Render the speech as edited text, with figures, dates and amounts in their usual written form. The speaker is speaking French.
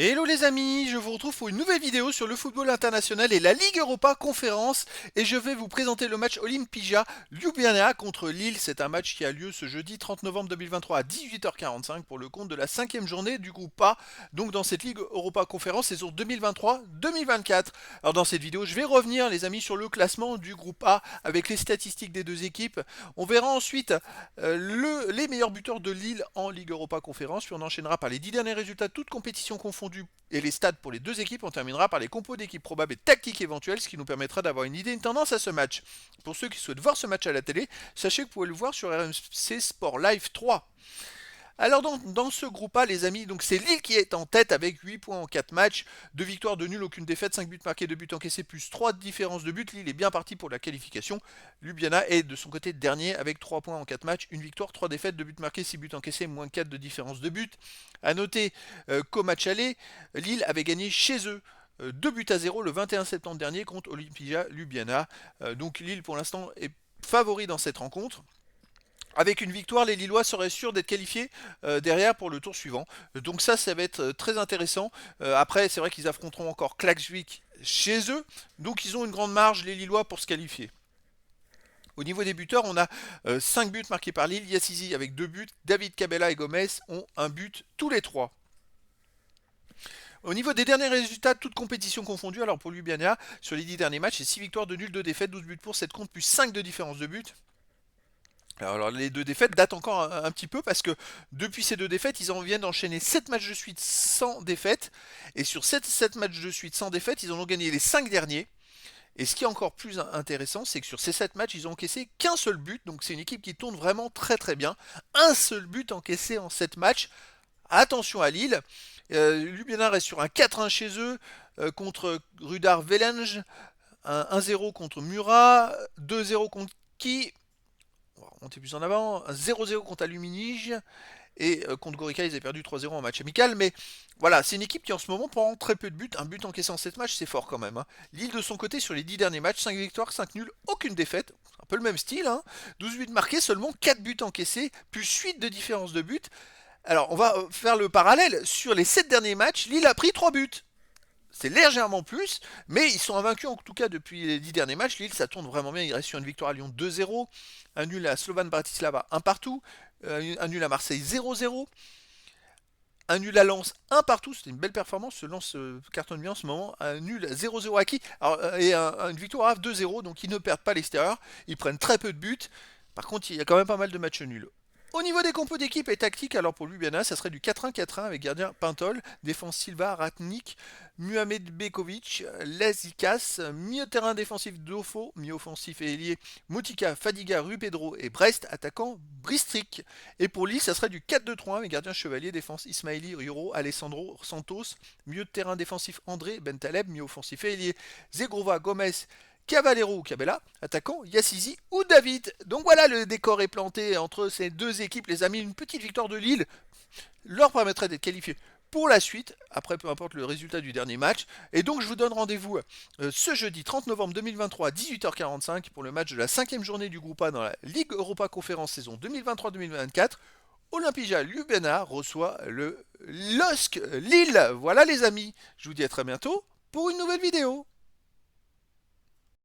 Hello les amis, je vous retrouve pour une nouvelle vidéo sur le football international et la Ligue Europa Conférence et je vais vous présenter le match Olimpija Ljubljana contre Lille. C'est un match qui a lieu ce jeudi 30 novembre 2023 à 18h45 pour le compte de la cinquième journée du groupe A, donc dans cette Ligue Europa Conférence saison 2023-2024. Alors dans cette vidéo, je vais revenir les amis sur le classement du groupe A avec les statistiques des deux équipes. On verra ensuite les meilleurs buteurs de Lille en Ligue Europa Conférence, puis on enchaînera par les 10 derniers résultats toutes compétitions confondues et les stats pour les deux équipes. On terminera par les compos d'équipes probables et tactiques éventuelles, ce qui nous permettra d'avoir une idée, une tendance à ce match. Pour ceux qui souhaitent voir ce match à la télé, sachez que vous pouvez le voir sur RMC Sport Live 3. Alors dans ce groupe A, les amis, donc c'est Lille qui est en tête avec 8 points en 4 matchs, 2 victoires, 2 nuls, aucune défaite, 5 buts marqués, 2 buts encaissés, plus 3 différences de buts. Lille est bien parti pour la qualification. Ljubljana est de son côté dernier avec 3 points en 4 matchs, 1 victoire, 3 défaites, 2 buts marqués, 6 buts encaissés, moins 4 de différence de buts. A noter qu'au match aller, Lille avait gagné chez eux 2 buts à 0 le 21 septembre dernier contre Olimpija Ljubljana. Donc Lille pour l'instant est favori dans cette rencontre. Avec une victoire, les Lillois seraient sûrs d'être qualifiés derrière pour le tour suivant. Donc ça va être très intéressant. Après, c'est vrai qu'ils affronteront encore Klaksvik chez eux. Donc ils ont une grande marge, les Lillois, pour se qualifier. Au niveau des buteurs, on a 5 buts marqués par Lille. Yassizi avec 2 buts. David Cabella et Gomez ont un but tous les trois. Au niveau des derniers résultats, toutes compétitions confondues, alors pour Ljubljana, sur les 10 derniers matchs, c'est 6 victoires, 2 nuls, 2 défaites, 12 buts pour, 7 contre, plus 5 de différence de but. Alors les deux défaites datent encore un petit peu parce que depuis ces deux défaites, ils en viennent d'enchaîner 7 matchs de suite sans défaite. Et sur 7 matchs de suite sans défaite, ils en ont gagné les 5 derniers. Et ce qui est encore plus intéressant, c'est que sur ces 7 matchs, ils ont encaissé qu'un seul but. Donc c'est une équipe qui tourne vraiment très très bien. Un seul but encaissé en 7 matchs. Attention à Lille. Ljubljana reste sur un 4-1 chez eux contre Rudar Velenge. Un 1-0 contre Murat. 2-0 contre qui on va remonter plus en avant, un 0-0 contre Aluminige, et contre Gorica, ils avaient perdu 3-0 en match amical, mais voilà, c'est une équipe qui en ce moment prend très peu de buts, un but encaissé en 7 matchs, c'est fort quand même. Hein. Lille de son côté, sur les 10 derniers matchs, 5 victoires, 5 nuls, aucune défaite, un peu le même style, hein. 12 buts marqués, seulement 4 buts encaissés, plus 8 de différence de buts. Alors, on va faire le parallèle, sur les 7 derniers matchs, Lille a pris 3 buts. C'est légèrement plus, mais ils sont invaincus en tout cas depuis les 10 derniers matchs. Lille, ça tourne vraiment bien. Il reste sur une victoire à Lyon 2-0, un nul à Slovan Bratislava 1 partout, un nul à Marseille 0-0, un nul à Lens 1 partout. C'était une belle performance. Ce Lens cartonne bien en ce moment. Un nul 0-0 à qui alors, et une victoire à 2-0, donc ils ne perdent pas l'extérieur. Ils prennent très peu de buts. Par contre, il y a quand même pas mal de matchs nuls. Au niveau des compos d'équipe et tactique, alors pour Ljubljana, ça serait du 4-1-4-1 avec gardien Pintol, défense Silva, Ratnik, Muhamed Bekovic, Lazikas, milieu de terrain défensif Dofo, milieu offensif et ailier Motika, Fadiga, Rui Pedro et Brest, attaquant Bristrik. Et pour Lille, ça serait du 4-2-3-1 avec gardien Chevalier, défense Ismaili, Ruro, Alessandro, Santos, milieu de terrain défensif André, Bentaleb, milieu offensif et ailier Zegrova, Gomez, Cavallero ou Cabella, attaquant Yassizi ou David. Donc voilà, le décor est planté entre ces deux équipes, les amis. Une petite victoire de Lille leur permettrait d'être qualifiés pour la suite, après peu importe le résultat du dernier match. Et donc je vous donne rendez-vous ce jeudi 30 novembre 2023 à 18h45 pour le match de la 5e journée du groupe A dans la Ligue Europa Conférence saison 2023-2024. Olimpija Ljubljana reçoit le LOSC Lille. Voilà les amis, je vous dis à très bientôt pour une nouvelle vidéo.